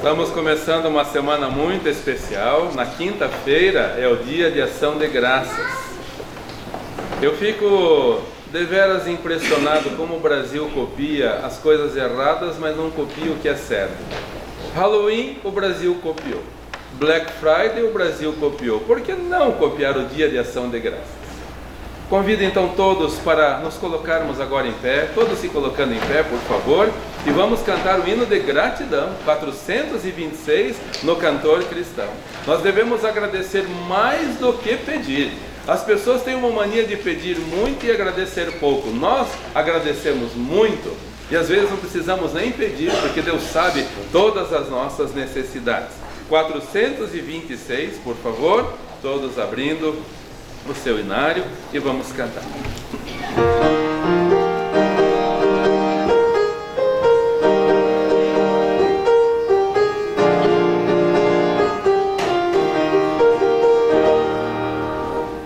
Estamos começando uma semana muito especial. Na quinta-feira é o dia de ação de graças. Eu fico deveras impressionado como o Brasil copia as coisas erradas, mas não copia o que é certo. Halloween, o Brasil copiou. Black Friday, o Brasil copiou. Por que não copiar o dia de ação de graças? Convido então todos para nos colocarmos agora em pé, todos se colocando em pé, por favor, e vamos cantar o hino de gratidão, 426, no Cantor Cristão. Nós devemos agradecer mais do que pedir. As pessoas têm uma mania de pedir muito e agradecer pouco. Nós agradecemos muito e às vezes não precisamos nem pedir, porque Deus sabe todas as nossas necessidades. 426, por favor, todos abrindo o seu inário e vamos cantar.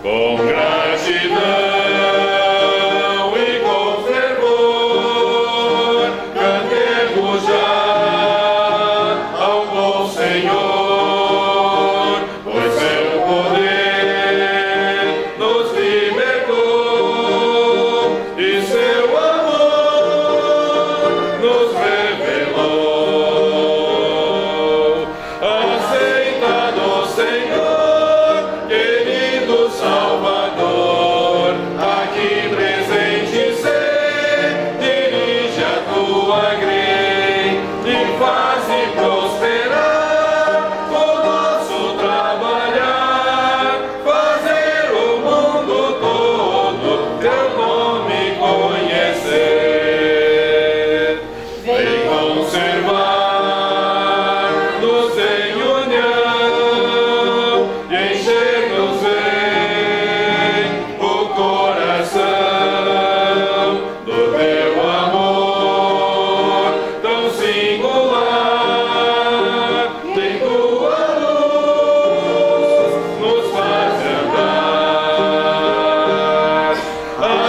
Com gratidão e com fervor, cantemos já ao bom Senhor, pois seu poder nos libertou e seu amor nos revelou. Aceita no Senhor, querido Salvador, aqui presente ser, dirige a tua grei e faze prosperar o nosso trabalhar, fazer o mundo todo teu nome conhecer. Vem conservar-nos em união e encher-nos em o coração do teu amor tão singular. Tem tua luz nos faz andar.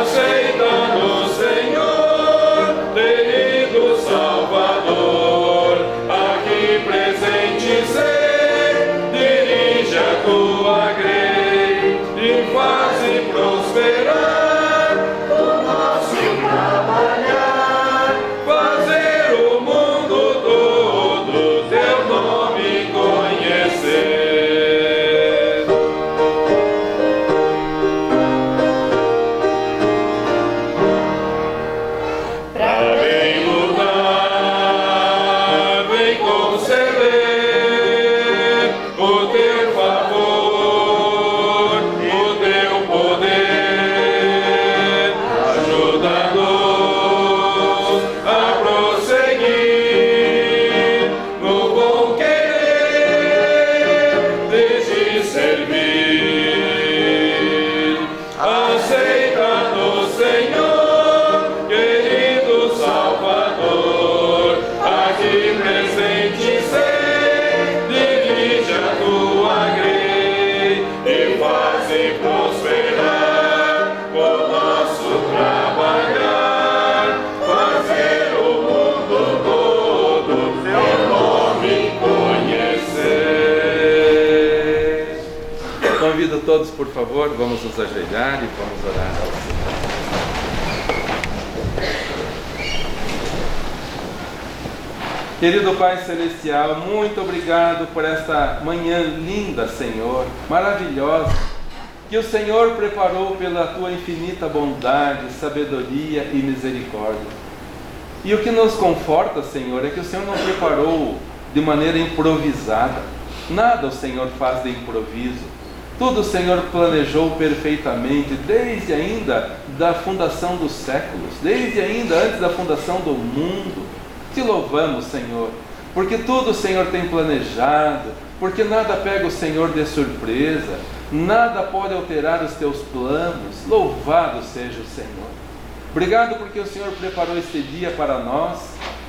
Aceita-nos, Senhor, querido Salvador, aqui presente ser, dirige a tua grei e faze prosperar o nosso trabalhar, fazer o mundo todo teu nome conhecer. Pra bem lutar, vem conceder o teu favor, o teu poder, ajuda-nos a prosseguir no bom querer, desde servir. Aceita-nos, Senhor, querido Salvador, aqui presente ser, dirige a tua grei e faze prosperar o nosso trabalhar, fazer o mundo todo teu nome conhecer. Convido todos, por favor, vamos nos ajoelhar e vamos orar ao Senhor. Querido Pai Celestial, muito obrigado por esta manhã linda, Senhor, maravilhosa, que o Senhor preparou pela Tua infinita bondade, sabedoria e misericórdia. E o que nos conforta, Senhor, é que o Senhor não preparou de maneira improvisada. Nada o Senhor faz de improviso. Tudo o Senhor planejou perfeitamente, desde ainda da fundação dos séculos, desde ainda antes da fundação do mundo. Te louvamos, Senhor, porque tudo o Senhor tem planejado, porque nada pega o Senhor de surpresa, nada pode alterar os teus planos. Louvado seja o Senhor. Obrigado porque o Senhor preparou este dia para nós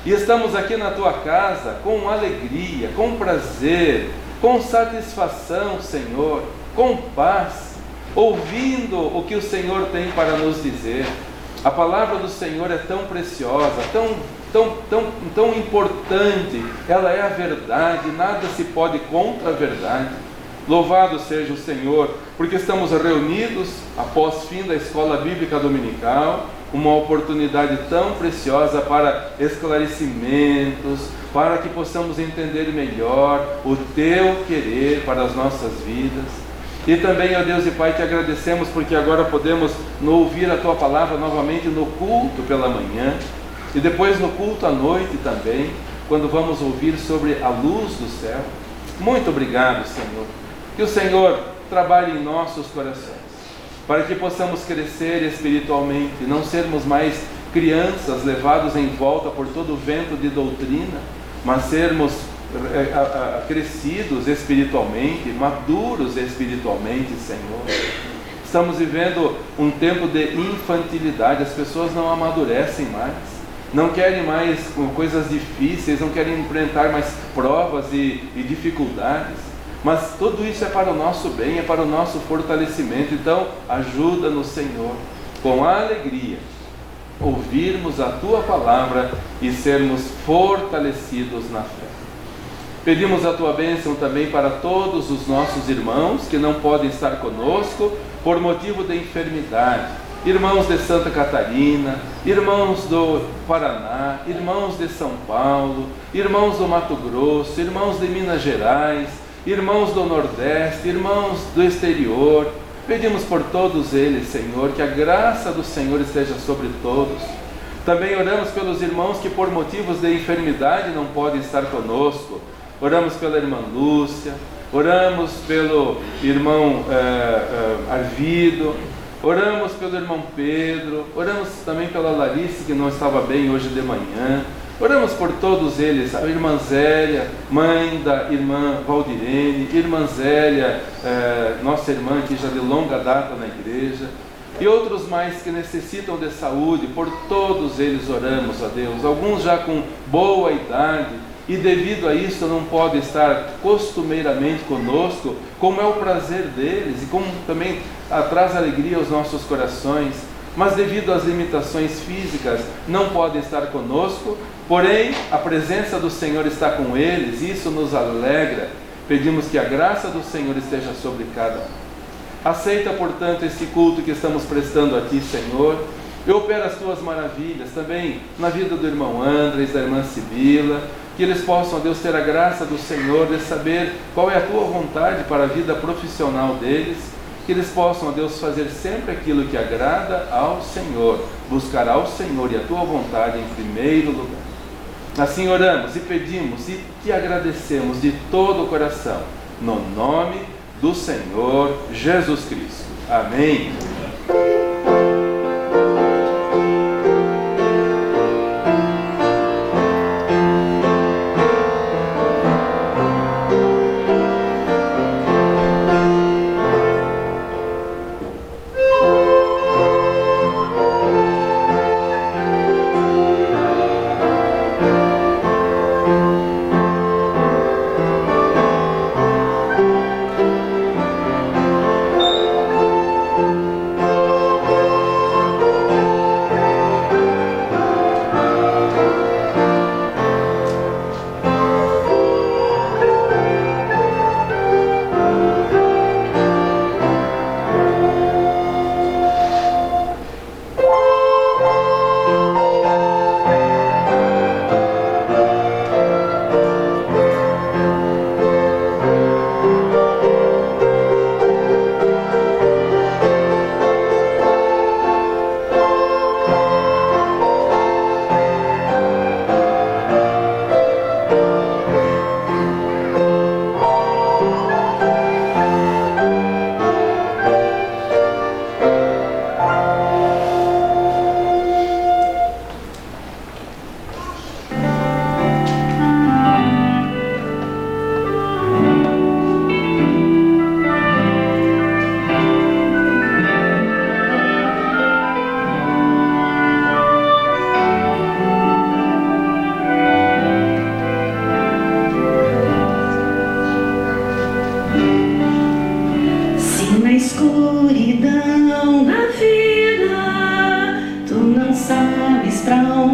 e estamos aqui na tua casa com alegria, com prazer, com satisfação, Senhor, com paz, ouvindo o que o Senhor tem para nos dizer. A palavra do Senhor é tão preciosa, tão importante. Ela é a verdade, nada se pode contra a verdade. Louvado seja o Senhor, porque estamos reunidos após fim da escola bíblica dominical, uma oportunidade tão preciosa para esclarecimentos, para que possamos entender melhor o Teu querer para as nossas vidas. E também, ó Deus e Pai, te agradecemos porque agora podemos ouvir a Tua palavra novamente no culto pela manhã e depois no culto à noite também, quando vamos ouvir sobre a luz do céu. Muito obrigado, Senhor. Que o Senhor trabalhe em nossos corações, para que possamos crescer espiritualmente, não sermos mais crianças levados em volta por todo o vento de doutrina, mas sermos crescidos espiritualmente, maduros espiritualmente, Senhor. Estamos vivendo um tempo de infantilidade, as pessoas não amadurecem mais, não querem mais coisas difíceis, não querem enfrentar mais provas e dificuldades, mas tudo isso é para o nosso bem, é para o nosso fortalecimento. Então ajuda-nos, Senhor, com alegria ouvirmos a Tua palavra e sermos fortalecidos na fé. Pedimos a Tua bênção também para todos os nossos irmãos que não podem estar conosco por motivo de enfermidade. Irmãos de Santa Catarina, irmãos do Paraná, irmãos de São Paulo, irmãos do Mato Grosso, irmãos de Minas Gerais, irmãos do Nordeste, irmãos do exterior. Pedimos por todos eles, Senhor, que a graça do Senhor esteja sobre todos. Também oramos pelos irmãos que por motivos de enfermidade não podem estar conosco. Oramos pela irmã Lúcia, oramos pelo irmão Arvido, oramos pelo irmão Pedro, oramos também pela Larissa, que não estava bem hoje de manhã. Oramos por todos eles, a irmã Zélia, mãe da irmã Valdirene, irmã Zélia, nossa irmã que já de longa data na igreja, e outros mais que necessitam de saúde. Por todos eles oramos, a Deus. Alguns já com boa idade, e devido a isso não podem estar costumeiramente conosco, como é o prazer deles, e como também traz alegria aos nossos corações, mas devido às limitações físicas não podem estar conosco, porém a presença do Senhor está com eles, e isso nos alegra. Pedimos que a graça do Senhor esteja sobre cada um. Aceita, portanto, esse culto que estamos prestando a Ti, Senhor, e opera as Tuas maravilhas também na vida do irmão Andres, da irmã Sibila, que eles possam, Deus, ter a graça do Senhor de saber qual é a Tua vontade para a vida profissional deles, que eles possam, Deus, fazer sempre aquilo que agrada ao Senhor, buscar ao Senhor e a Tua vontade em primeiro lugar. Assim oramos e pedimos e te agradecemos de todo o coração, no nome do Senhor Jesus Cristo. Amém.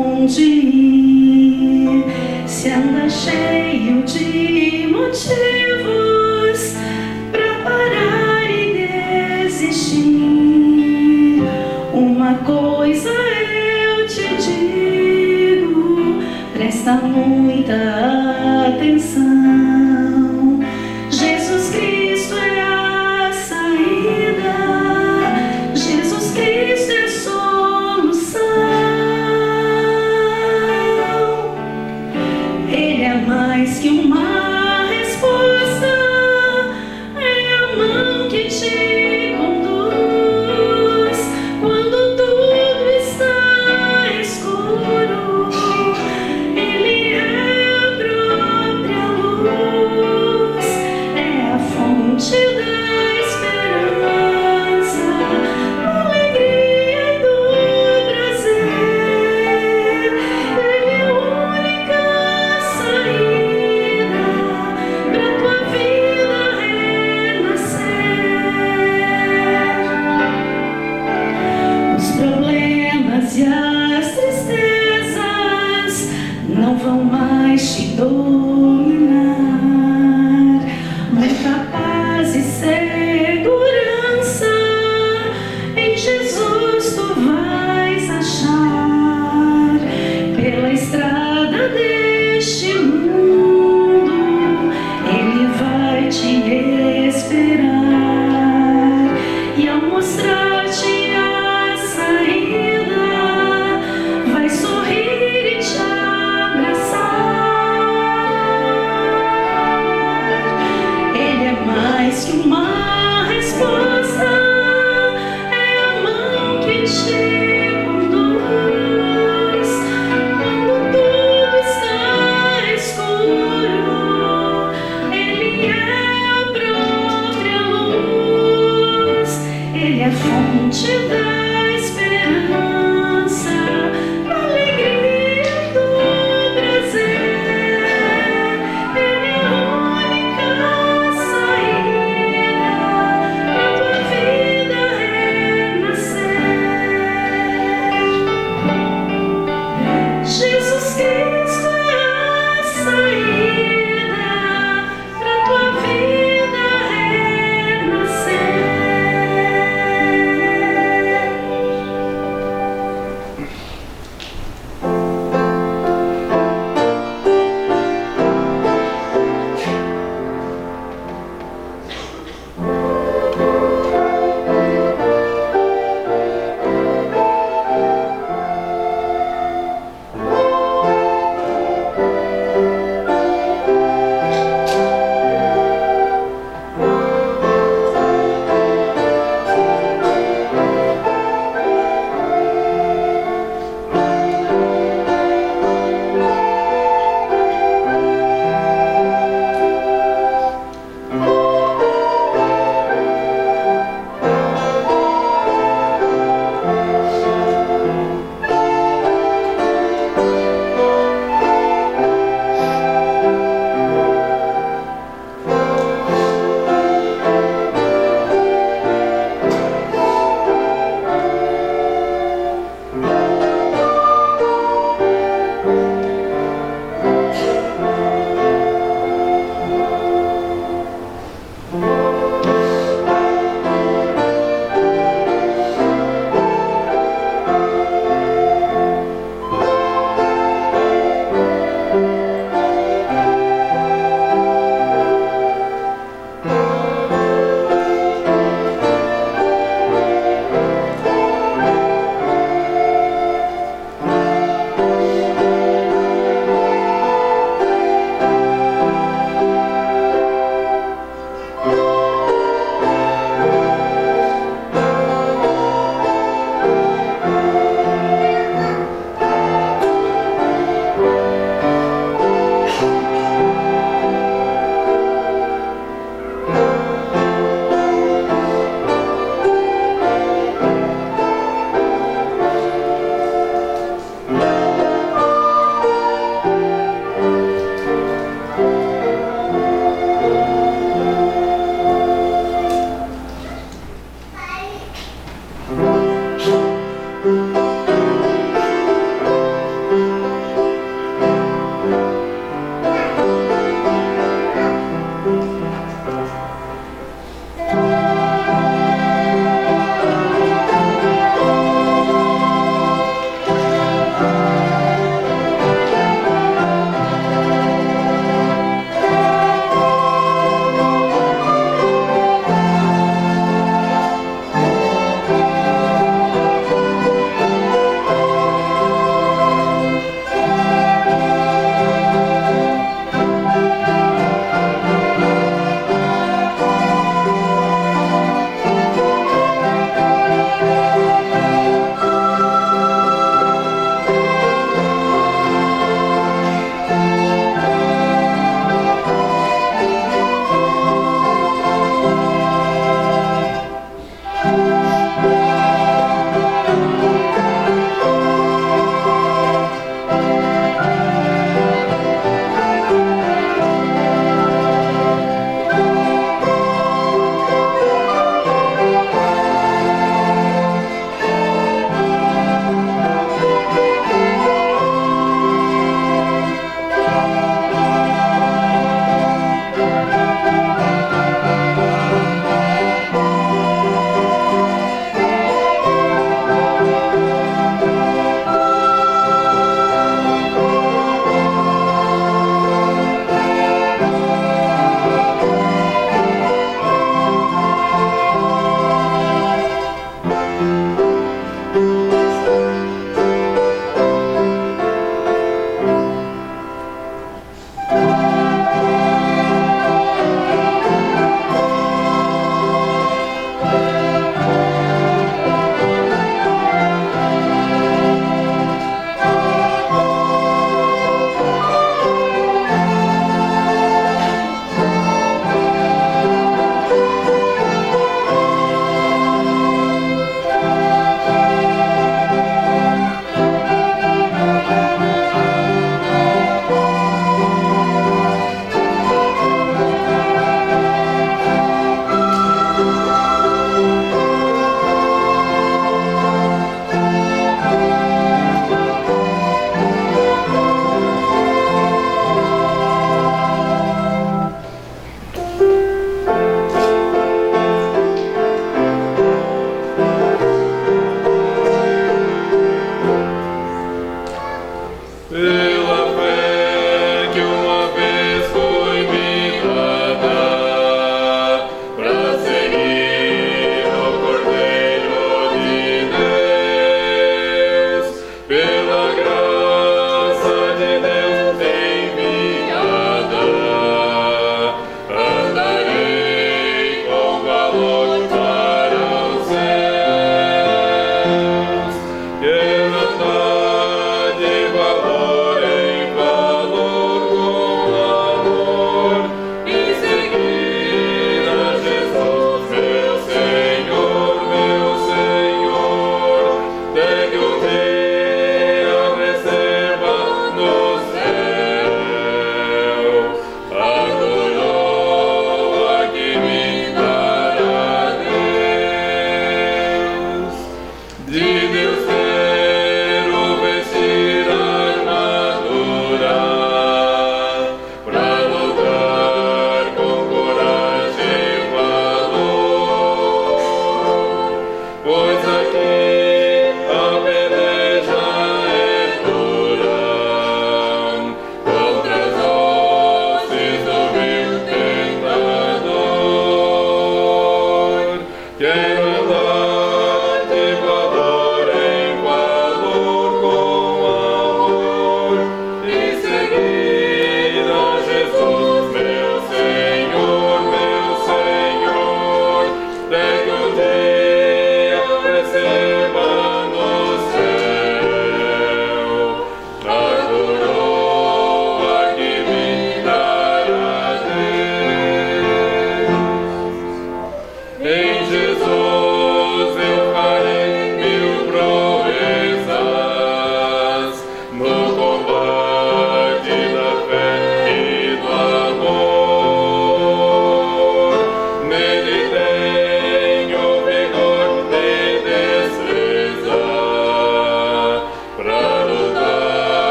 onde ir, se anda cheio de motivos pra parar e desistir. Uma coisa eu te digo, presta muita atenção. Jesus Cristo é a saída, Jesus Cristo é a solução. Ele é mais que uma resposta, é a mão que te conduz quando tudo está escuro. Ele é a própria luz, é a fonte da esperança, da alegria e do prazer. Ele é a única saída pra tua vida renascer. Os problemas e as tristezas não vão mais te dominar. Muita paz e segurança em Jesus tu vais achar. Pela estrada deste mundo Ele vai te esperar, e ao mostrar-te a saída vai sorrir e te abraçar.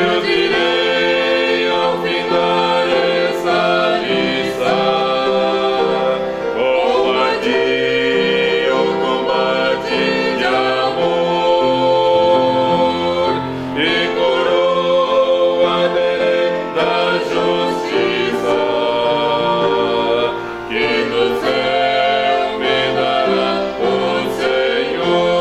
eu direi ao findar essa lição: combati o combate de amor e coroa terei da justiça, que no céu me dará o Senhor.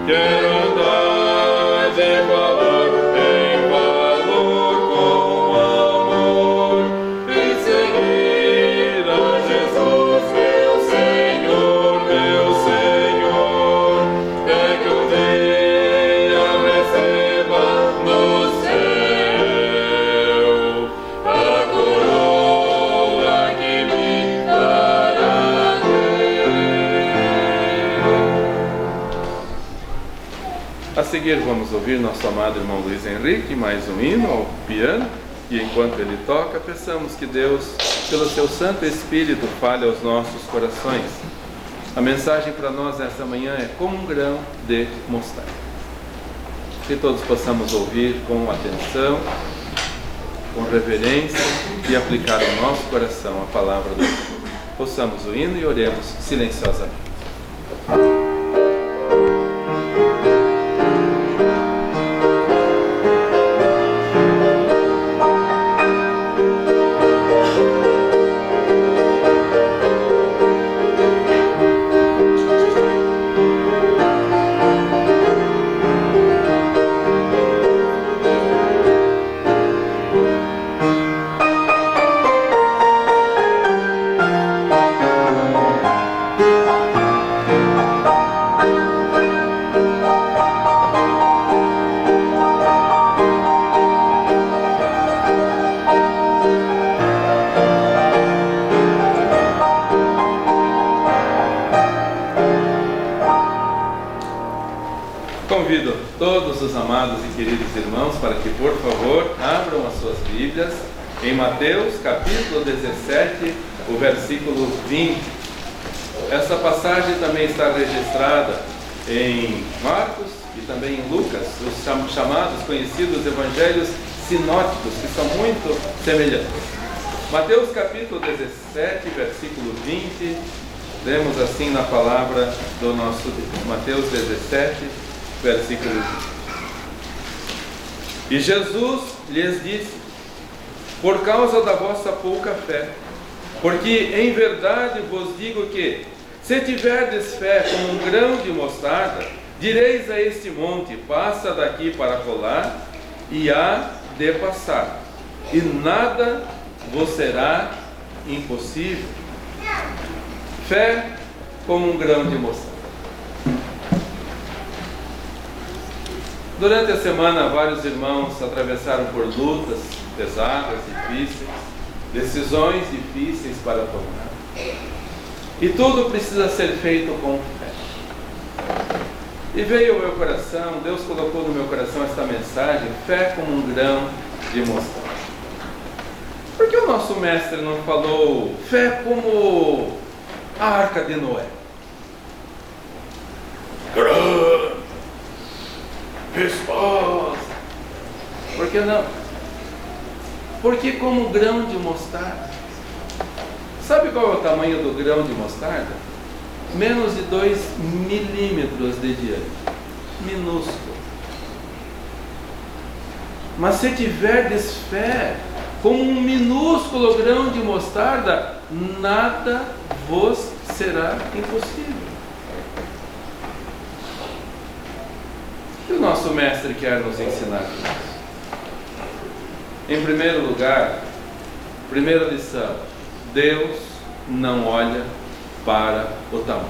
Quero andar de valor em valor com amor e seguir a Jesus, meu Senhor, até que um dia receba no céu a coroa que me dará A seguir vamos ouvir nosso amado irmão Luiz Henrique, mais um hino ao piano, e enquanto ele toca, peçamos que Deus, pelo seu Santo Espírito, fale aos nossos corações. A mensagem para nós nessa manhã é como um grão de mostarda. Que todos possamos ouvir com atenção, com reverência e aplicar ao nosso coração a palavra do Senhor. Ouçamos o hino e oremos silenciosamente. Convido todos os amados e queridos irmãos para que, por favor, abram as suas Bíblias em Mateus, capítulo 17, o versículo 20. Essa passagem também está registrada em Marcos e também em Lucas, os chamados, conhecidos evangelhos sinóticos, que são muito semelhantes. Mateus, capítulo 17, versículo 20, lemos assim na palavra do nosso Deus. Mateus 17, versículo 20. E Jesus lhes disse: por causa da vossa pouca fé, porque em verdade vos digo que, se tiverdes fé como um grão de mostarda, direis a este monte: passa daqui para colar, e há de passar, e nada vos será impossível. Fé como um grão de mostarda. Durante a semana, vários irmãos atravessaram por lutas pesadas, difíceis, decisões difíceis para tomar. E tudo precisa ser feito com fé. E veio ao meu coração, Deus colocou no meu coração esta mensagem: fé como um grão de mostarda. Por que o nosso mestre não falou fé como a arca de Noé? Grande, resposta. Por que não? Porque como um grão de mostarda. Sabe qual é o tamanho do grão de mostarda? Menos de 2 milímetros de diâmetro. Minúsculo. Mas se tiverdes fé como um minúsculo grão de mostarda, nada vos será impossível. O que o nosso mestre quer nos ensinar? Em primeiro lugar, primeira lição: Deus não olha para o tamanho.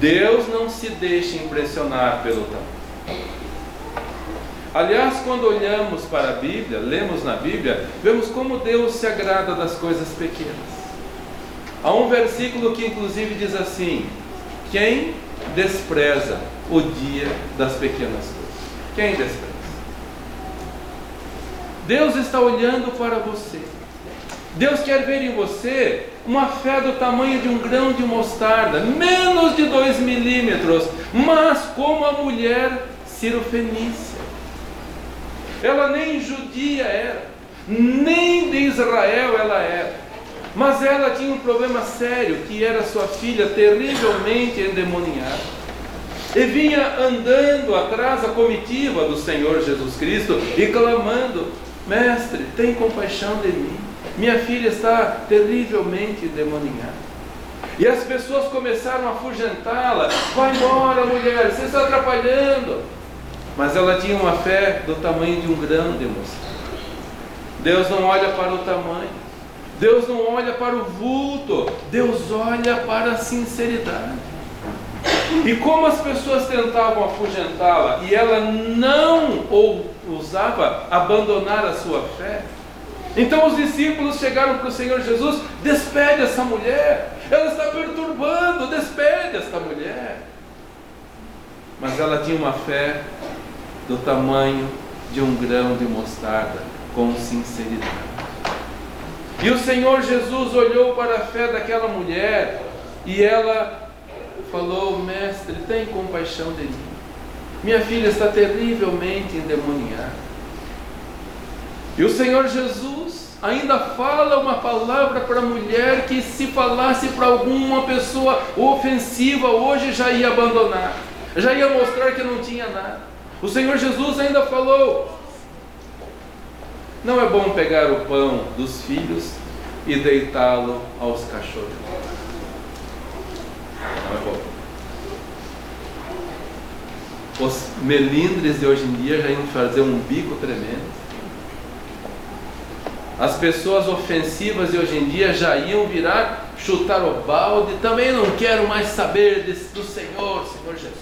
Deus não se deixa impressionar pelo tamanho. Aliás, quando olhamos para a Bíblia, lemos na Bíblia, vemos como Deus se agrada das coisas pequenas. Há um versículo que inclusive diz assim: quem despreza o dia das pequenas coisas? Quem despreza? Deus está olhando para você. Deus quer ver em você uma fé do tamanho de um grão de mostarda, menos de 2 milímetros, mas como a mulher cirofenícia. Ela nem judia era, nem de Israel ela era, mas ela tinha um problema sério, que era sua filha terrivelmente endemoniada. E vinha andando atrás da comitiva do Senhor Jesus Cristo e clamando: Mestre, tem compaixão de mim, minha filha está terrivelmente endemoniada. E as pessoas começaram a afugentá-la: vai embora, mulher, você está atrapalhando. Mas ela tinha uma fé do tamanho de um grão de mostarda. Deus não olha para o tamanho, Deus não olha para o vulto, Deus olha para a sinceridade. E como as pessoas tentavam afugentá-la e ela não ousava abandonar a sua fé, então os discípulos chegaram para o Senhor Jesus: despede essa mulher, ela está perturbando, despede esta mulher. Mas ela tinha uma fé do tamanho de um grão de mostarda, com sinceridade. E o Senhor Jesus olhou para a fé daquela mulher e ela falou: Mestre, tem compaixão de mim, minha filha está terrivelmente endemoniada. E o Senhor Jesus ainda fala uma palavra para a mulher que, se falasse para alguma pessoa ofensiva, hoje já ia abandonar, já ia mostrar que não tinha nada. O Senhor Jesus ainda falou: não é bom pegar o pão dos filhos e deitá-lo aos cachorros. Não é bom. Os melindres de hoje em dia já iam fazer um bico tremendo. As pessoas ofensivas de hoje em dia já iam virar, chutar o balde. Também não quero mais saber do Senhor Jesus.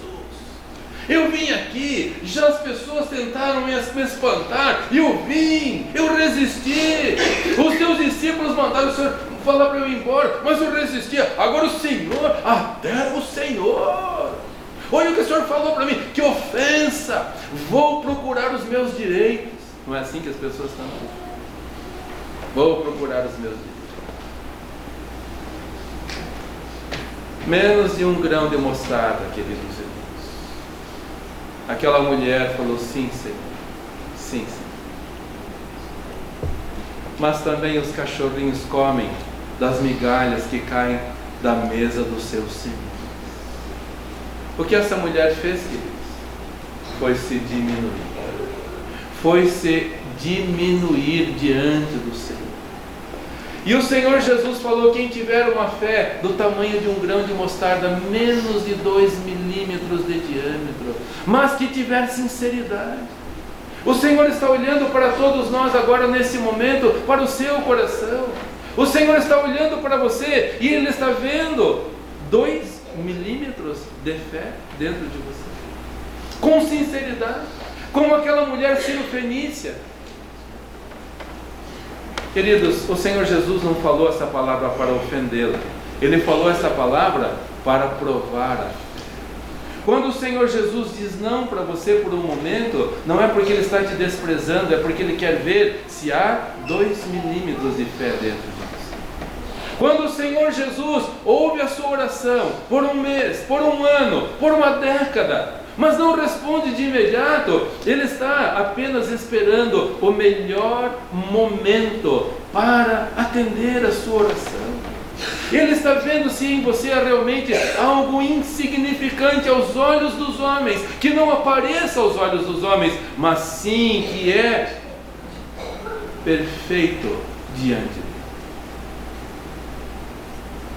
Eu vim aqui, já as pessoas tentaram me espantar, eu vim, eu resisti. Os teus discípulos mandaram o Senhor falar para eu ir embora, mas eu resistia. Agora o Senhor, até o Senhor. Olha o que o Senhor falou para mim: que ofensa, vou procurar os meus direitos. Não é assim que as pessoas estão? Vou procurar os meus direitos. Menos de um grão de mostarda, queridos irmãos. Aquela mulher falou: sim, Senhor, sim, Senhor. Mas também os cachorrinhos comem das migalhas que caem da mesa do seu Senhor. O que essa mulher fez, queridos? Foi se diminuir. Foi se diminuir diante do Senhor. E o Senhor Jesus falou: quem tiver uma fé do tamanho de um grão de mostarda, menos de 2 milímetros de diâmetro, mas que tiver sinceridade. O Senhor está olhando para todos nós agora, nesse momento, para o seu coração. O Senhor está olhando para você e Ele está vendo 2 milímetros de fé dentro de você, com sinceridade, como aquela mulher cirofenícia. Queridos, o Senhor Jesus não falou essa palavra para ofendê-la, Ele falou essa palavra para provar a fé. Quando o Senhor Jesus diz não para você por um momento, não é porque Ele está te desprezando, é porque Ele quer ver se há 2 milímetros de fé dentro de você. Quando o Senhor Jesus ouve a sua oração por um mês, por um ano, por uma década, mas não responde de imediato, Ele está apenas esperando o melhor momento para atender a sua oração. Ele está vendo se em você há realmente algo insignificante aos olhos dos homens, que não apareça aos olhos dos homens, mas sim que é perfeito diante dele.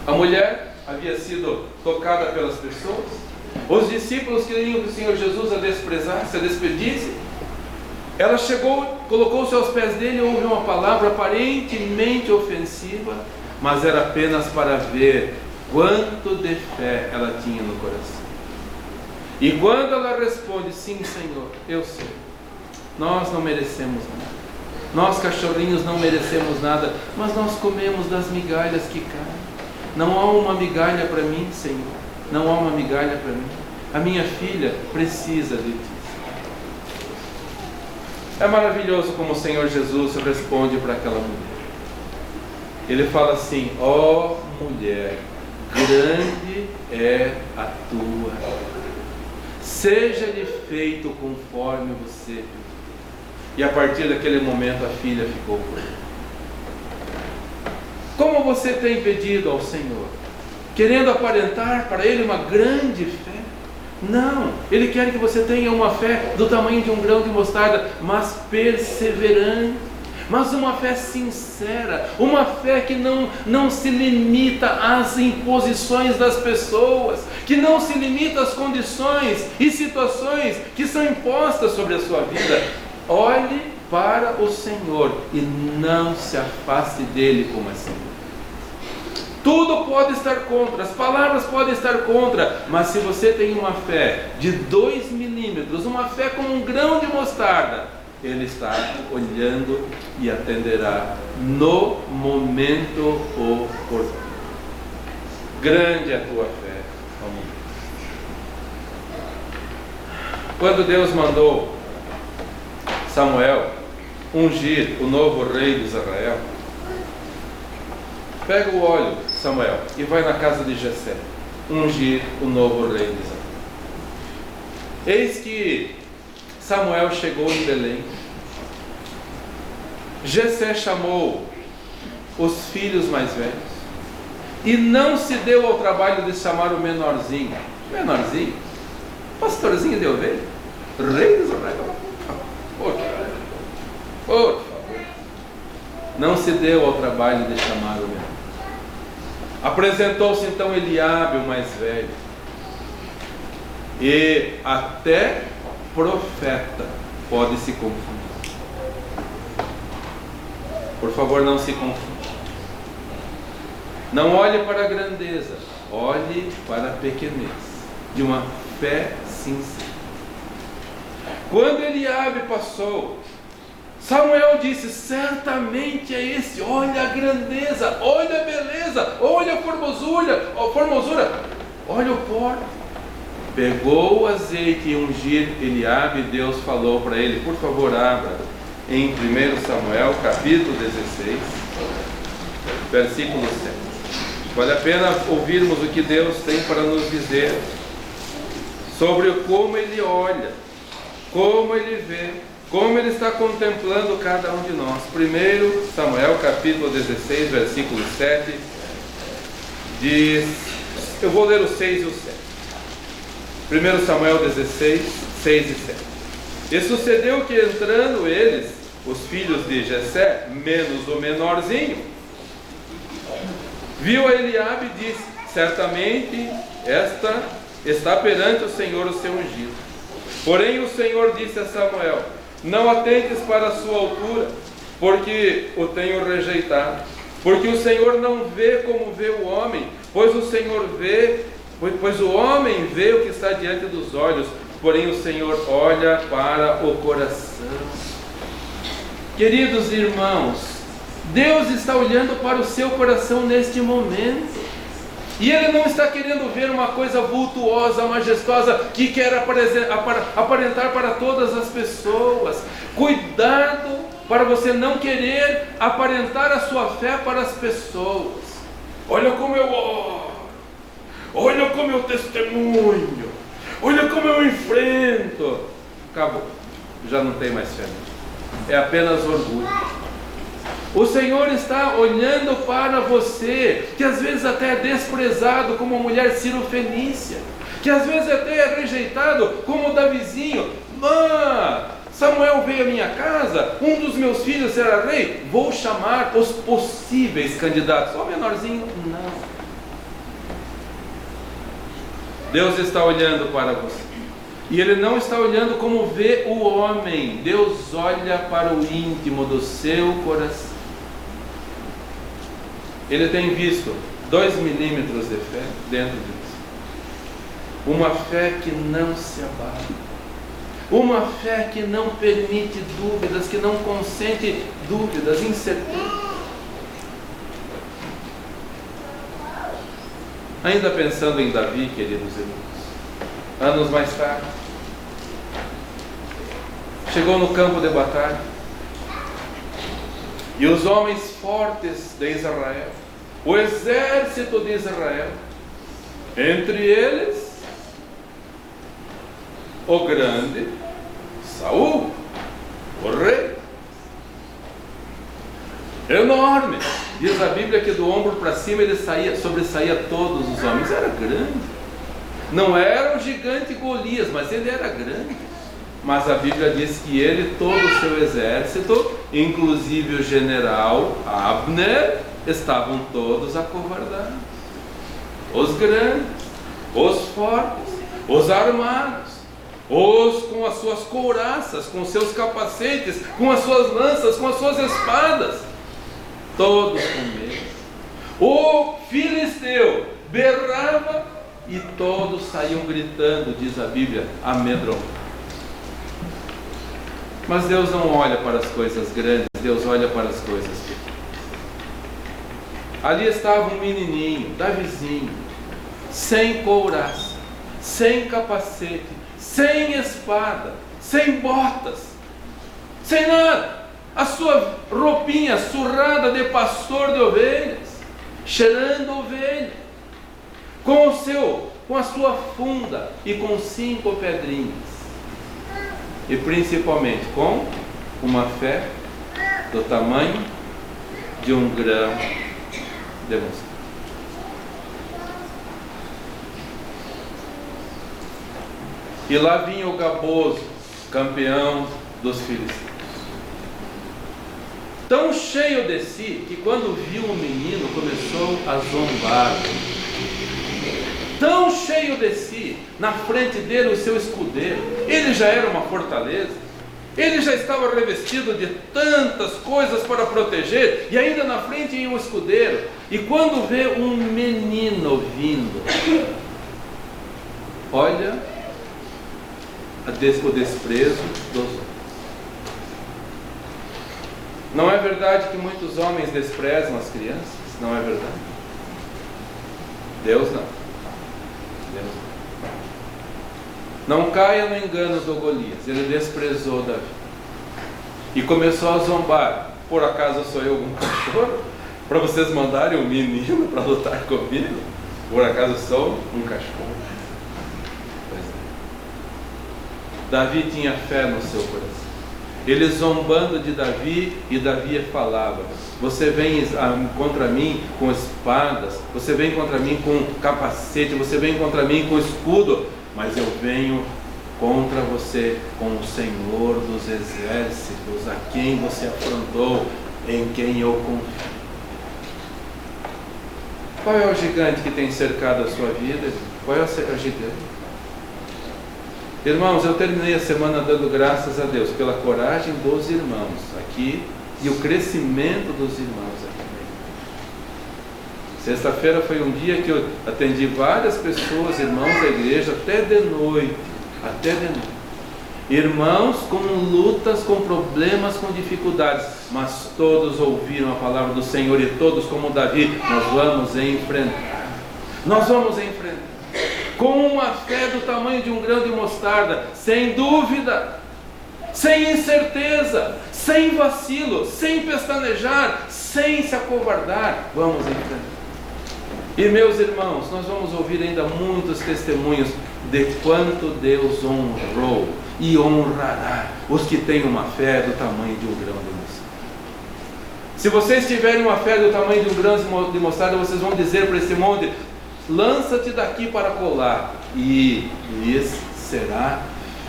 A mulher havia sido tocada pelas pessoas. Os discípulos queriam que o Senhor Jesus a desprezasse, a despedisse. Ela chegou, colocou-se aos pés dele e ouviu uma palavra aparentemente ofensiva, mas era apenas para ver quanto de fé ela tinha no coração. E quando ela responde: sim, Senhor, eu sei, nós não merecemos nada, nós cachorrinhos não merecemos nada, mas nós comemos das migalhas que caem. Não há uma migalha para mim, Senhor, não há uma migalha para mim, a minha filha precisa de ti. É maravilhoso como o Senhor Jesus responde para aquela mulher. Ele fala assim: ó mulher, grande é a tua fé. Seja-lhe feito conforme você pediu. E a partir daquele momento a filha ficou por ele. Como você tem pedido ao Senhor? Querendo aparentar para Ele uma grande fé? Não, Ele quer que você tenha uma fé do tamanho de um grão de mostarda, mas perseverante, mas uma fé sincera, uma fé que não se limita às imposições das pessoas, que não se limita às condições e situações que são impostas sobre a sua vida. Olhe para o Senhor e não se afaste dele como assim. Tudo pode estar contra, as palavras podem estar contra, mas se você tem uma fé de 2 milímetros, uma fé como um grão de mostarda, Ele está olhando e atenderá no momento oportuno. Grande é a tua fé, amor. Quando Deus mandou Samuel ungir o novo rei de Israel, pega o óleo, Samuel, e vai na casa de Jessé ungir o novo rei de Israel. Eis que Samuel chegou em Belém. Jessé chamou os filhos mais velhos e não se deu ao trabalho de chamar o menorzinho. Menorzinho? Pastorzinho de ovelha? Rei de Israel? Por favor. Não se deu ao trabalho de chamar o menor. Apresentou-se então Eliabe, o mais velho. E até profeta pode se confundir. Por favor, não se confunda. Não olhe para a grandeza, olhe para a pequenez de uma fé sincera. Quando Eliabe passou, Samuel disse: certamente é esse, olha a grandeza, olha a beleza, olha a formosura, olha o porte. Pegou o azeite e ungir Eliabe, e Deus falou para ele, por favor abra em 1 Samuel capítulo 16, versículo 7. Vale a pena ouvirmos o que Deus tem para nos dizer sobre como Ele olha, como Ele vê, como Ele está contemplando cada um de nós. 1 Samuel capítulo 16, versículo 7, diz, eu vou ler o 6 e o 7. 1 Samuel 16, 6 e 7. E sucedeu que entrando eles, os filhos de Jessé, menos o menorzinho, viu a Eliabe e disse: certamente esta está perante o Senhor o seu ungido. Porém o Senhor disse a Samuel: não atentes para a sua altura, porque o tenho rejeitado. Porque o Senhor não vê como vê o homem, pois o homem vê o que está diante dos olhos, porém o Senhor olha para o coração. Queridos irmãos, Deus está olhando para o seu coração neste momento. E Ele não está querendo ver uma coisa vultuosa, majestosa, que quer aparentar para todas as pessoas. Cuidado para você não querer aparentar a sua fé para as pessoas. Olha como eu oro, olha como eu testemunho, olha como eu enfrento. Acabou, já não tem mais fé. É apenas orgulho. O Senhor está olhando para você, que às vezes até é desprezado como a mulher Ciro-fenícia, que às vezes até é rejeitado como o Davizinho. Samuel veio à minha casa, um dos meus filhos será rei, vou chamar os possíveis candidatos. O menorzinho, não. Deus está olhando para você. E Ele não está olhando como vê o homem. Deus olha para o íntimo do seu coração. Ele tem visto 2 milímetros de fé dentro de você. Uma fé que não se abala. Uma fé que não permite dúvidas, que não consente dúvidas, incertezas. Ainda pensando em Davi, queridos irmãos, anos mais tarde, chegou no campo de batalha E os homens fortes de Israel, o exército de Israel, entre eles o grande Saul, o rei, enorme. Diz a Bíblia que do ombro para cima ele sobressaía todos os homens. Era grande. Não era o gigante Golias, mas ele era grande. Mas a Bíblia diz que ele, todo o seu exército, inclusive o general Abner, estavam todos acovardados. Os grandes, os fortes, os armados, os com as suas couraças, com os seus capacetes, com as suas lanças, com as suas espadas, todos com medo. O filisteu berrava e todos saíam gritando, diz a Bíblia, amedrontados. Mas Deus não olha para as coisas grandes, Deus olha para as coisas pequenas. Ali estava um menininho, Davizinho, sem couraça, sem capacete, sem espada, sem botas, sem nada. A sua roupinha surrada de pastor de ovelhas, cheirando ovelha, com a sua funda e com 5 pedrinhas. E principalmente com uma fé do tamanho de um grão de mostarda. E lá vinha o Gaboso, campeão dos filisteus, tão cheio de si que quando viu o menino começou a zombar. Tão cheio de si, na frente dele o seu escudeiro. Ele já era uma fortaleza, ele já estava revestido de tantas coisas para proteger, e ainda na frente ia um escudeiro. E quando vê um menino vindo, olha o desprezo dos homens. Não é verdade que muitos homens desprezam as crianças? Não é verdade? Deus não. Não caia no engano do Golias. Ele desprezou Davi e começou a zombar. Por acaso sou eu algum cachorro para vocês mandarem um menino para lutar comigo? Por acaso sou um cachorro? Pois é. Davi tinha fé no seu coração. Ele zombando de Davi, e Davi falava: você vem contra mim com espadas, você vem contra mim com capacete, você vem contra mim com escudo, mas eu venho contra você com o Senhor dos exércitos, a quem você afrontou, em quem eu confio. Qual é o gigante que tem cercado a sua vida? Qual é o gigante? Irmãos, eu terminei a semana dando graças a Deus pela coragem dos irmãos aqui e o crescimento dos irmãos aqui. Sexta-feira foi um dia que eu atendi várias pessoas, irmãos da igreja, até de noite. Irmãos com lutas, com problemas, com dificuldades, mas todos ouviram a palavra do Senhor, e todos, como Davi, nós vamos enfrentar. Com uma fé do tamanho de um grão de mostarda, sem dúvida, sem incerteza, sem vacilo, sem pestanejar, sem se acovardar, vamos enfrentar. E meus irmãos, nós vamos ouvir ainda muitos testemunhos de quanto Deus honrou e honrará os que têm uma fé do tamanho de um grão de mostarda. Se vocês tiverem uma fé do tamanho de um grão de mostarda, vocês vão dizer para esse monte: lança-te daqui para colar, e lhes será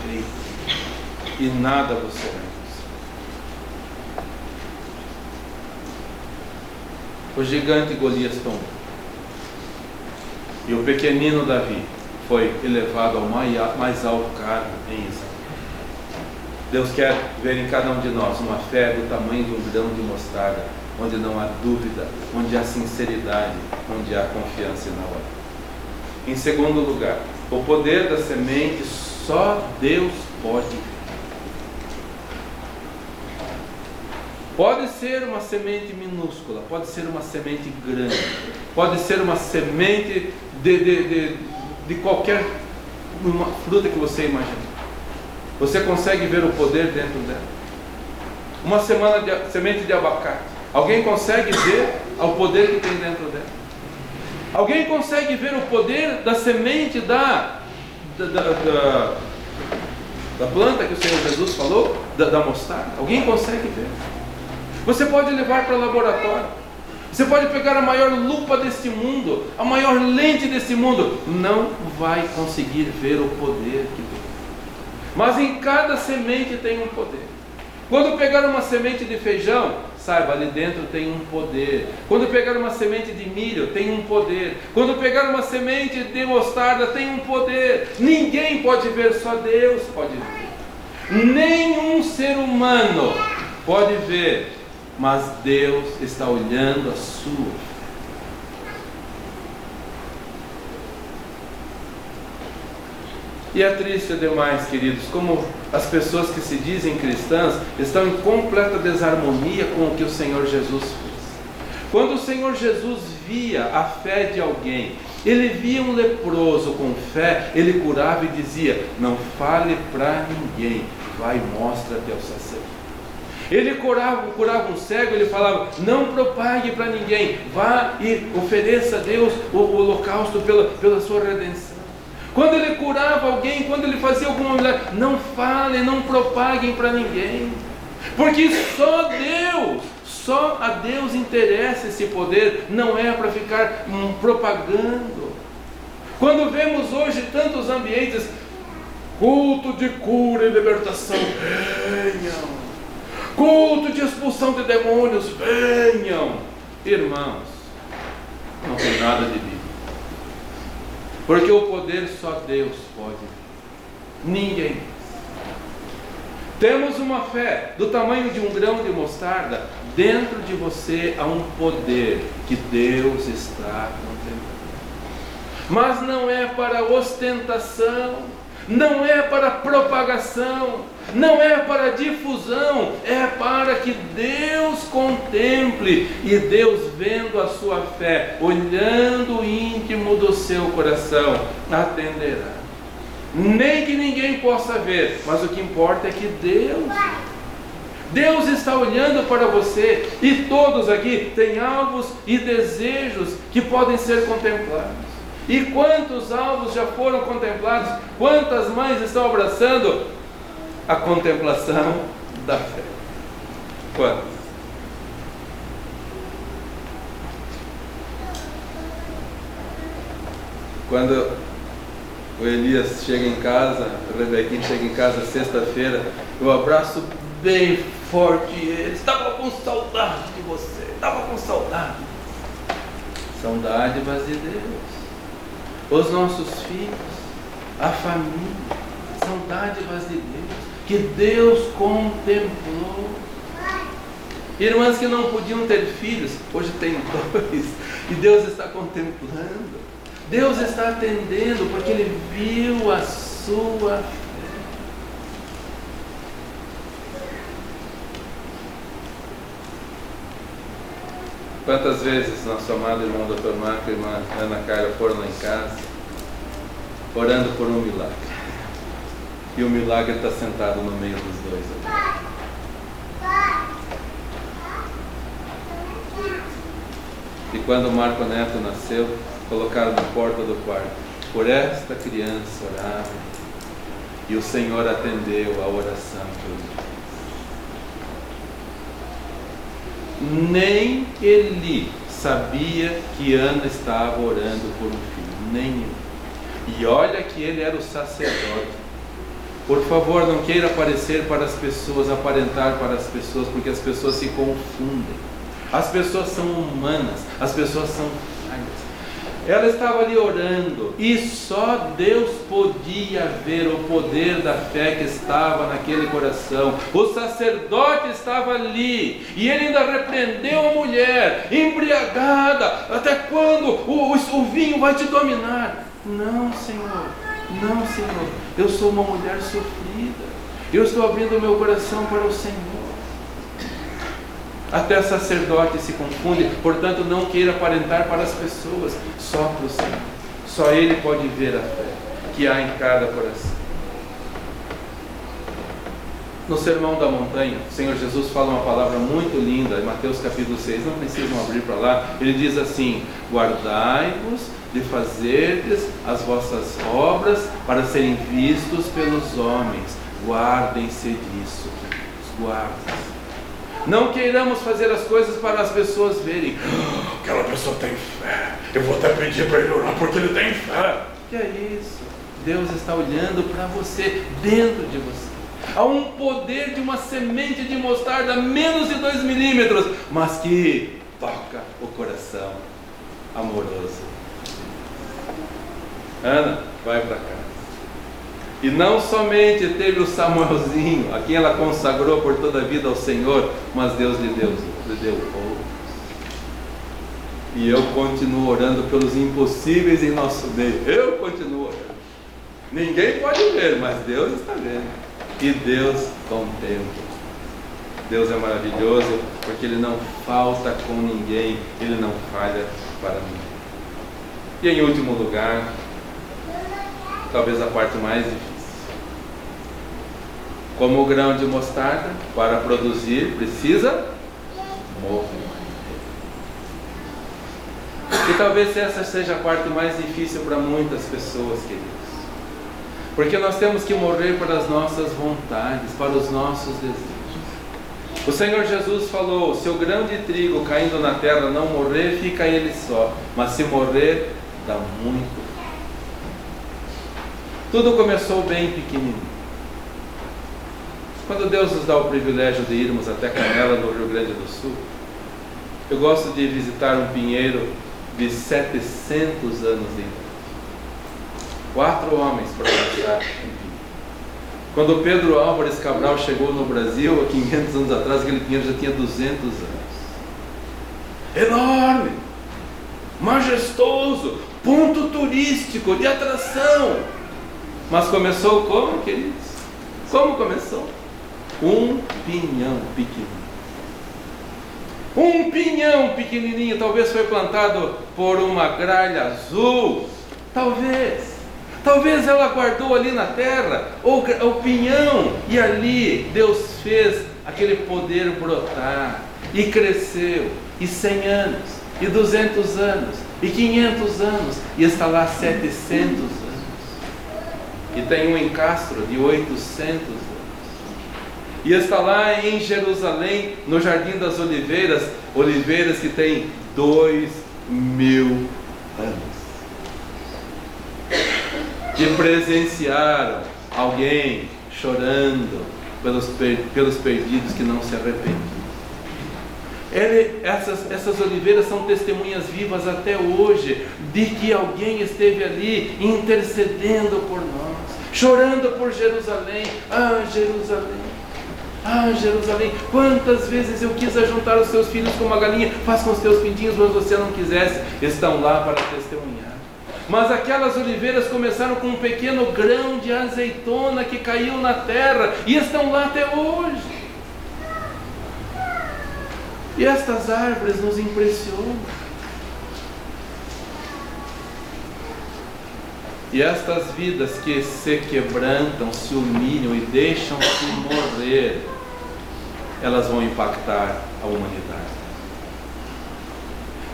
feito, e nada vos será impossível. O gigante Golias tombou, e o pequenino Davi foi elevado ao mais alto cargo em Israel. Deus quer ver em cada um de nós uma fé do tamanho de um grão de mostarda, onde não há dúvida, onde há sinceridade, onde há confiança na hora. Em segundo lugar, o poder da semente só Deus pode ver. Pode ser uma semente minúscula, pode ser uma semente grande, pode ser uma semente de qualquer uma fruta que você imagine. Você consegue ver o poder dentro dela. Uma semente de abacate, Alguém consegue ver o poder que tem dentro dela? Alguém consegue ver o poder da semente da planta que o Senhor Jesus falou? Da mostarda? Alguém consegue ver? Você pode levar para o laboratório. Você pode pegar a maior lupa deste mundo, a maior lente deste mundo. Não vai conseguir ver o poder que tem. Mas em cada semente tem um poder. Quando pegar uma semente de feijão, saiba, ali dentro tem um poder. Quando pegar uma semente de milho, tem um poder. Quando pegar uma semente de mostarda, tem um poder. Ninguém pode ver, só Deus pode ver. Nenhum ser humano pode ver, mas Deus está olhando a sua. E é triste demais, queridos, como as pessoas que se dizem cristãs estão em completa desarmonia com o que o Senhor Jesus fez. Quando o Senhor Jesus via a fé de alguém, ele via um leproso com fé, ele curava e dizia: não fale para ninguém, vai e mostra até o sacerdote. Ele curava um cego, ele falava: não propague para ninguém, vá e ofereça a Deus o holocausto pela sua redenção. Quando ele curava alguém, quando ele fazia alguma milagre, não falem, não propaguem para ninguém, porque só a Deus interessa esse poder, não é para ficar propagando. Quando vemos hoje tantos ambientes, culto de cura e libertação, venham, culto de expulsão de demônios, venham, irmãos, não tem nada de bíblico. Porque o poder só Deus pode, ninguém. Temos uma fé do tamanho de um grão de mostarda. Dentro de você há um poder que Deus está contemplando. Mas não é para ostentação, não é para propagação, não é para difusão, é para que Deus contemple, e Deus, vendo a sua fé, olhando o íntimo do seu coração, atenderá. Nem que ninguém possa ver, mas o que importa é que Deus está olhando para você, e todos aqui têm alvos e desejos que podem ser contemplados. E quantos alvos já foram contemplados? Quantas mães estão abraçando a contemplação da fé? Quantas? Quando o Elias chega em casa, a Rebequinha chega em casa sexta-feira, eu abraço bem forte ele. Estava com saudade de você, estava com saudade. São dádivas de Deus. Os nossos filhos, a família, são dádivas de Deus, que Deus contemplou. Irmãs que não podiam ter filhos, hoje tem 2, e Deus está contemplando. Deus está atendendo, porque Ele viu a sua fé. Quantas vezes nosso amado irmão Dr. Marco e irmã Ana Carla foram lá em casa, orando por um milagre, e o milagre está sentado no meio dos dois aqui. E quando o Marco Neto nasceu, colocaram na porta do quarto: por esta criança oraram, e o Senhor atendeu a oração que eu fiz. Nem Eli sabia que Ana estava orando por um filho, nenhum. E olha que ele era o sacerdote. Por favor, não queira aparecer para as pessoas, aparentar para as pessoas, porque as pessoas se confundem. As pessoas são humanas, as pessoas são falhas. Ela estava ali orando, e só Deus podia ver o poder da fé que estava naquele coração. O sacerdote estava ali, e ele ainda repreendeu a mulher, embriagada: até quando o vinho vai te dominar? Não, Senhor, não, Senhor, eu sou uma mulher sofrida, eu estou abrindo o meu coração para o Senhor. Até sacerdote se confunde, portanto não queira aparentar para as pessoas, só para o Senhor. Só Ele pode ver a fé que há em cada coração. No Sermão da Montanha, o Senhor Jesus fala uma palavra muito linda, em Mateus capítulo 6, não precisam abrir para lá. Ele diz assim: guardai-vos de fazerdes as vossas obras para serem vistos pelos homens. Guardem-se disso, guardem-se. Não queiramos fazer as coisas para as pessoas verem. Aquela pessoa tem fé, eu vou até pedir para ele orar porque ele tem fé. Que é isso? Deus está olhando para você, dentro de você. Há um poder de uma semente de mostarda menos de 2 milímetros, mas que toca o coração amoroso. Ana, vai para casa. E não somente teve o Samuelzinho, a quem ela consagrou por toda a vida ao Senhor, mas Deus lhe deu outros. E eu continuo orando pelos impossíveis em nosso meio. Eu continuo orando. Ninguém pode ver, mas Deus está vendo. E Deus contempla. Deus é maravilhoso, porque Ele não falta com ninguém, Ele não falha para ninguém. E em último lugar, talvez a parte mais difícil. Como o grão de mostarda, para produzir, precisa morrer. E talvez essa seja a parte mais difícil para muitas pessoas, queridos. Porque nós temos que morrer para as nossas vontades, para os nossos desejos. O Senhor Jesus falou: se o grão de trigo caindo na terra não morrer, fica ele só, mas se morrer, dá muito. Tudo começou bem pequenininho. Quando Deus nos dá o privilégio de irmos até Canela, no Rio Grande do Sul, eu gosto de visitar um pinheiro de 700 anos de idade. 4 homens para passar. Quando Pedro Álvares Cabral chegou no Brasil, há 500 anos atrás, aquele pinheiro já tinha 200 anos. Enorme, majestoso, ponto turístico, de atração. Mas começou como, queridos? Como começou? Um pinhão pequenininho. Um pinhão pequenininho, talvez foi plantado por uma gralha azul. Talvez ela guardou ali na terra o pinhão, e ali Deus fez aquele poder brotar, e cresceu, e 100 anos, e 200 anos, e 500 anos, e está lá 700 anos, e tem um encastro de 800 anos, e está lá em Jerusalém, no Jardim das Oliveiras, oliveiras que tem 2000 anos. Que presenciaram alguém chorando pelos perdidos que não se arrependiam. Essas oliveiras são testemunhas vivas até hoje de que alguém esteve ali intercedendo por nós, chorando por Jerusalém. Ah, Jerusalém! Ah, Jerusalém, quantas vezes eu quis ajuntar os teus filhos como uma galinha faz com os teus pintinhos, mas você não quisesse. Estão lá para testemunhar. Mas aquelas oliveiras começaram com um pequeno grão de azeitona que caiu na terra, e estão lá até hoje. E estas árvores nos impressionam. E estas vidas que se quebrantam, se humilham e deixam-se morrer, elas vão impactar a humanidade.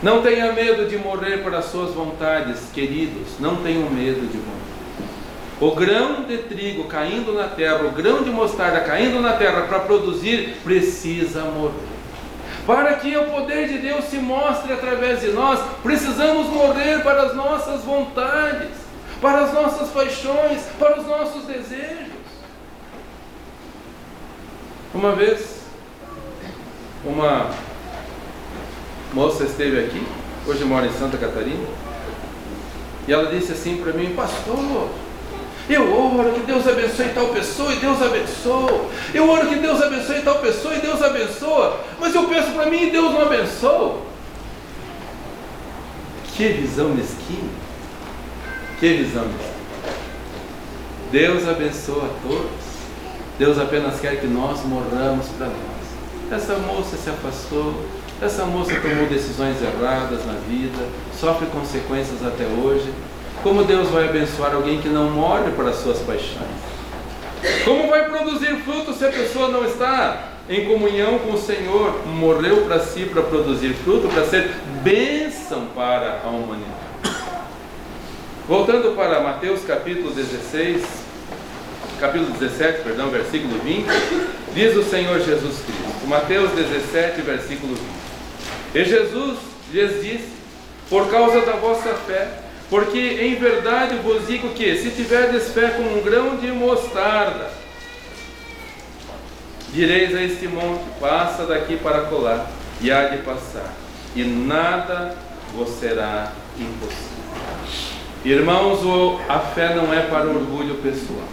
Não tenha medo de morrer para as suas vontades, queridos. Não tenham medo de morrer. O grão de trigo caindo na terra, o grão de mostarda caindo na terra para produzir, precisa morrer. Para que o poder de Deus se mostre através de nós, precisamos morrer para as nossas vontades, para as nossas paixões, para os nossos desejos. Uma vez, uma moça esteve aqui, hoje mora em Santa Catarina, e ela disse assim para mim: pastor, eu oro que Deus abençoe tal pessoa e Deus abençoa, eu oro que Deus abençoe tal pessoa e Deus abençoa, mas eu peço para mim e Deus não abençoa. Que visão mesquinha, que visão mesquinha. Deus abençoa a todos, Deus apenas quer que nós morramos para nós. Essa moça se afastou, essa moça tomou decisões erradas na vida, sofre consequências até hoje. Como Deus vai abençoar alguém que não morre para as suas paixões? Como vai produzir fruto se a pessoa não está em comunhão com o Senhor? Morreu para si para produzir fruto, para ser bênção para a humanidade. Voltando para Mateus capítulo 17, versículo 20, diz o Senhor Jesus Cristo, Mateus 17, versículo 20: E Jesus lhes disse: por causa da vossa fé, porque em verdade vos digo que, se tiverdes fé como um grão de mostarda, direis a este monte: passa daqui para colar, e há de passar, e nada vos será impossível. Irmãos, a fé não é para orgulho pessoal.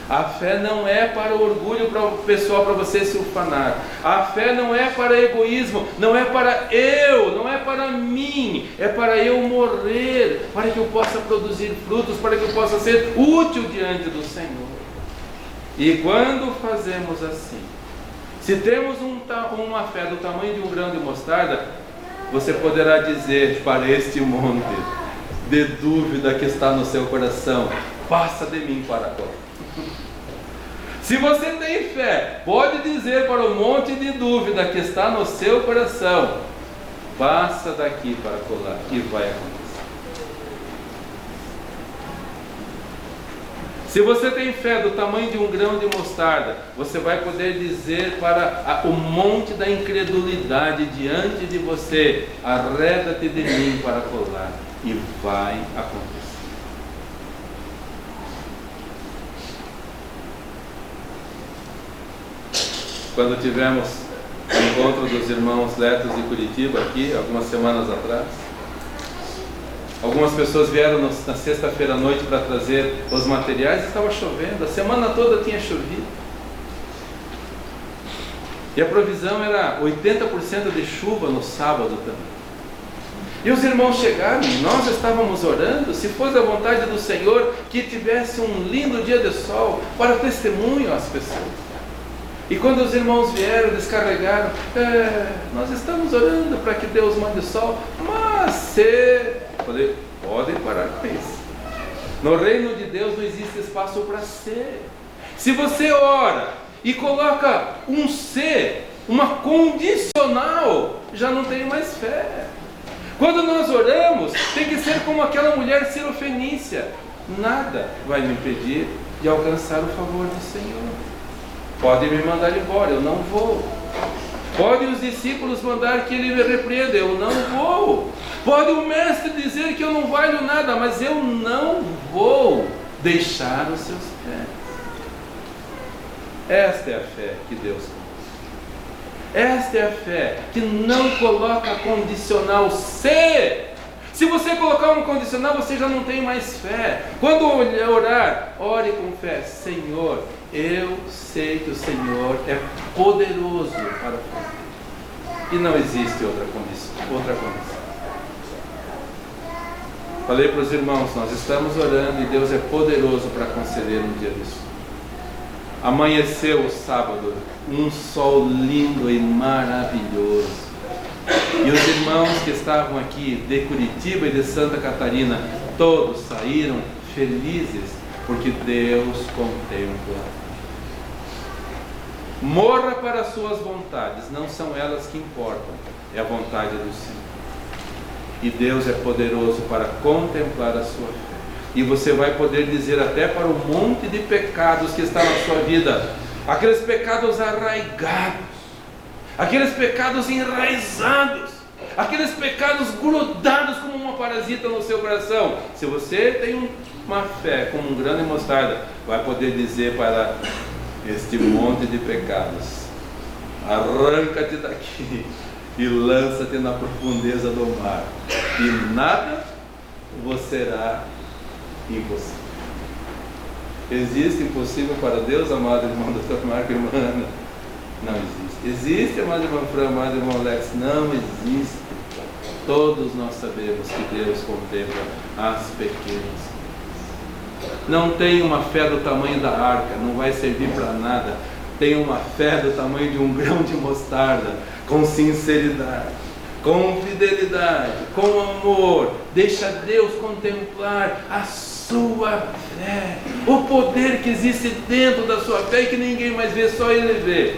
A fé não é para orgulho pessoal, para você se ufanar. A fé não é para egoísmo, não é para eu, não é para mim. É para eu morrer, para que eu possa produzir frutos, para que eu possa ser útil diante do Senhor. E quando fazemos assim, se temos uma fé do tamanho de um grão de mostarda, você poderá dizer para este monte de dúvida que está no seu coração: passa de mim para cá. Se você tem fé, pode dizer para o monte de dúvida que está no seu coração: passa daqui para colar, e vai acontecer. Se você tem fé do tamanho de um grão de mostarda, você vai poder dizer para o monte da incredulidade diante de você: arreda-te de mim para colar, e vai acontecer. Quando tivemos o encontro dos irmãos Letos de Curitiba aqui, algumas semanas atrás, algumas pessoas vieram na sexta-feira à noite para trazer os materiais. Estava chovendo, a semana toda tinha chovido, e a provisão era 80% de chuva no sábado também. E os irmãos chegaram, nós estávamos orando, se fosse a vontade do Senhor, que tivesse um lindo dia de sol para testemunho às pessoas. E quando os irmãos vieram, descarregaram: nós estamos orando para que Deus mande sol, mas se... Falei: podem parar com isso. No reino de Deus não existe espaço para ser. Se você ora e coloca um se, uma condicional, já não tem mais fé. Quando nós oramos, tem que ser como aquela mulher cirofenícia: nada vai me impedir de alcançar o favor do Senhor. Pode me mandar embora, eu não vou. Pode os discípulos mandar que ele me repreenda, eu não vou. Pode o mestre dizer que eu não valho nada, mas eu não vou deixar os seus pés. Esta é a fé que Deus quer. Esta é a fé que não coloca condicional se você colocar um condicional, você já não tem mais fé. Quando orar, ore com fé: Senhor, eu sei que o Senhor é poderoso para fazer. E não existe outra condição. Falei para os irmãos: nós estamos orando e Deus é poderoso para conceder um dia de sol. Amanheceu o sábado, um sol lindo e maravilhoso. E os irmãos que estavam aqui de Curitiba e de Santa Catarina, todos saíram felizes, porque Deus contempla. Morra para as suas vontades, não são elas que importam, é a vontade do Senhor. E Deus é poderoso para contemplar a sua fé. E você vai poder dizer até para o monte de pecados que está na sua vida, aqueles pecados arraigados, aqueles pecados enraizados, aqueles pecados grudados como uma parasita no seu coração. Se você tem uma fé como um grão de mostarda, vai poder dizer para este monte de pecados: arranca-te daqui e lança-te na profundeza do mar, e nada vos será impossível. Existe impossível para Deus, amado irmão Dr. Marco e irmã Ana? Não existe. Existe, amado irmão Fran, amado irmão Alex? Não existe. Todos nós sabemos que Deus contempla as pequenas. Não tem uma fé do tamanho da arca, não vai servir para nada. Tem uma fé do tamanho de um grão de mostarda, com sinceridade, com fidelidade, com amor. Deixa Deus contemplar a sua fé, o poder que existe dentro da sua fé e que ninguém mais vê, só Ele vê.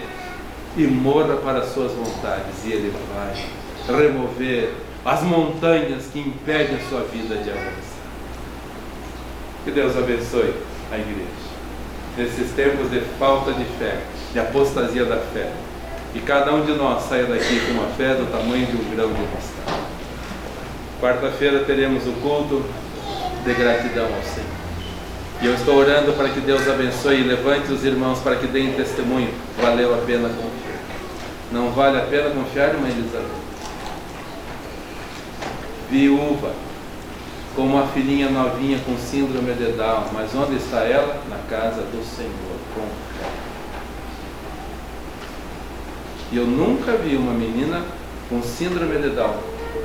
E morra para as suas vontades, e Ele vai remover as montanhas que impedem a sua vida de avançar. Que Deus abençoe a igreja nesses tempos de falta de fé, de apostasia da fé, e cada um de nós saia daqui com uma fé do tamanho de um grão de mostarda. Quarta-feira teremos o culto de gratidão ao Senhor, e eu estou orando para que Deus abençoe e levante os irmãos para que deem testemunho. Valeu a pena confiar. Não vale a pena confiar, irmã Elizabeth? Viúva, com uma filhinha novinha com síndrome de Down, mas onde está ela? Na casa do Senhor, com fé. E eu nunca vi uma menina com síndrome de Down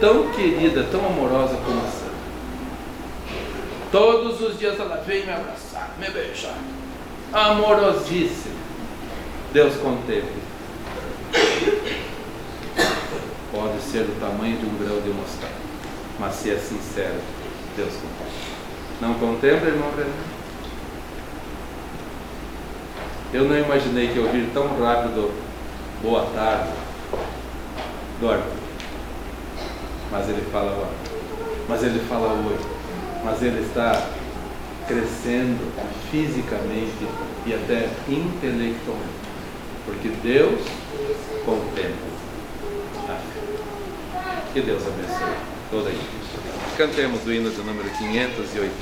tão querida, tão amorosa como essa. Todos os dias ela vem me abraçar, me beijar, amorosíssima. Deus contemple. Pode ser do tamanho de um grão de mostarda, mas se é sincero, Deus contempla. Não contempla, irmão Renan? Eu não imaginei que eu ouvir tão rápido boa tarde do Arthur. Mas ele fala agora, mas ele fala hoje, mas ele está crescendo fisicamente e até intelectualmente, porque Deus contempla a fé. Que Deus abençoe toda a igreja. Cantemos o hino de número 508.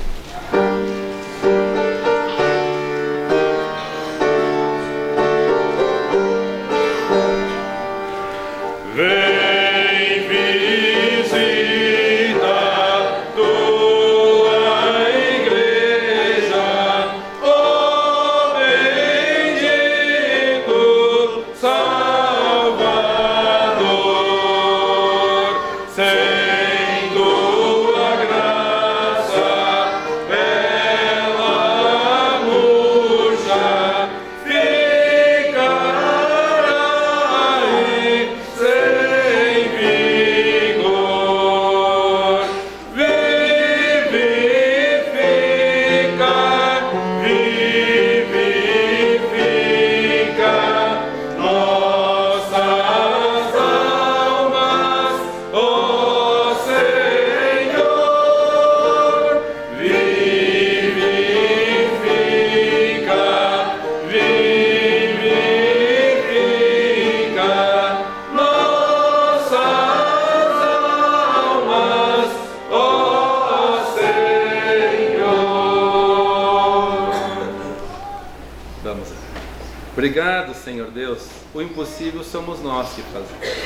Obrigado, Senhor Deus. O impossível somos nós que fazemos.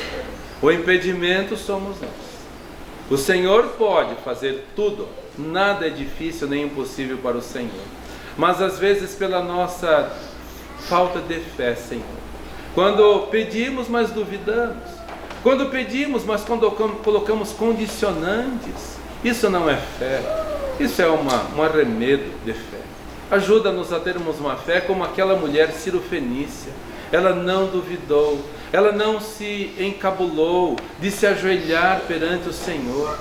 O impedimento somos nós. O Senhor pode fazer tudo. Nada é difícil nem impossível para o Senhor. Mas às vezes pela nossa falta de fé, Senhor. Quando pedimos, mas duvidamos. Quando pedimos, mas quando colocamos condicionantes. Isso não é fé. Isso é um arremedo de fé. Ajuda-nos a termos uma fé como aquela mulher cirofenícia. Ela não duvidou, ela não se encabulou de se ajoelhar perante o Senhor.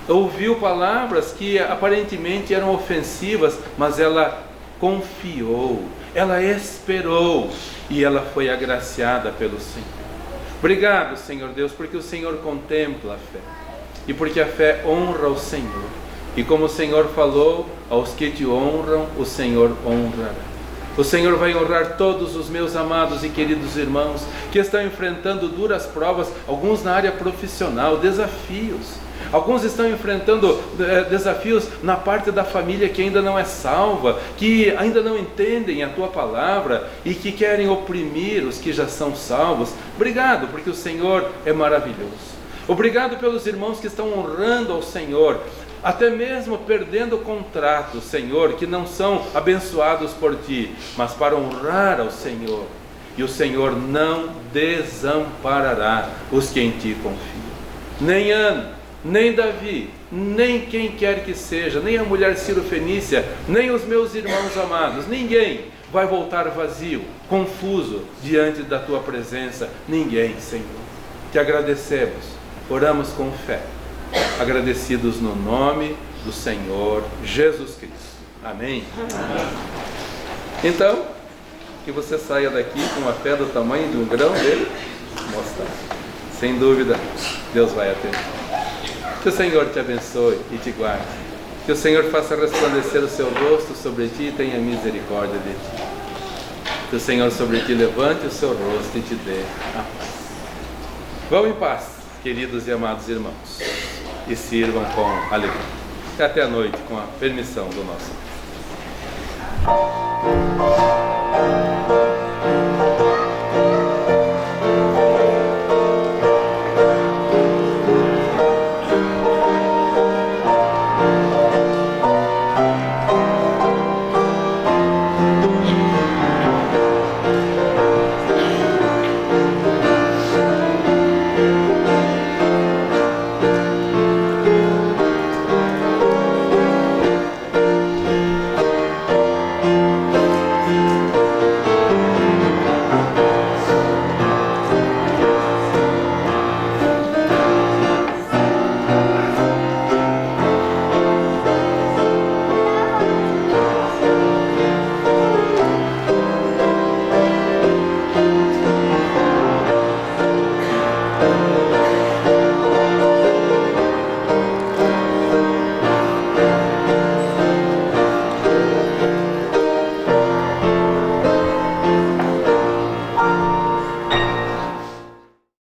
Ouviu palavras que aparentemente eram ofensivas, mas ela confiou, ela esperou e ela foi agraciada pelo Senhor. Obrigado, Senhor Deus, porque o Senhor contempla a fé e porque a fé honra o Senhor. E como o Senhor falou, aos que te honram, o Senhor honrará. O Senhor vai honrar todos os meus amados e queridos irmãos que estão enfrentando duras provas, alguns na área profissional, desafios. Alguns estão enfrentando desafios na parte da família que ainda não é salva, que ainda não entendem a tua palavra e que querem oprimir os que já são salvos. Obrigado, porque o Senhor é maravilhoso. Obrigado pelos irmãos que estão honrando ao Senhor, até mesmo perdendo contratos, Senhor, que não são abençoados por Ti, mas para honrar ao Senhor. E o Senhor não desamparará os que em Ti confiam. Nem Ana, nem Davi, nem quem quer que seja, nem a mulher cirofenícia, nem os meus irmãos amados, ninguém vai voltar vazio, confuso diante da Tua presença. Ninguém, Senhor. Te agradecemos, oramos com fé, agradecidos no nome do Senhor Jesus Cristo. Amém? Então, que você saia daqui com a fé do tamanho de um grão de mostarda. Sem dúvida, Deus vai atender. Que o Senhor te abençoe e te guarde. Que o Senhor faça resplandecer o seu rosto sobre ti e tenha misericórdia de ti. Que o Senhor sobre ti levante o seu rosto e te dê a paz. Vão em paz, queridos e amados irmãos, e sirvam com alegria. Até a noite, com a permissão do nosso Deus.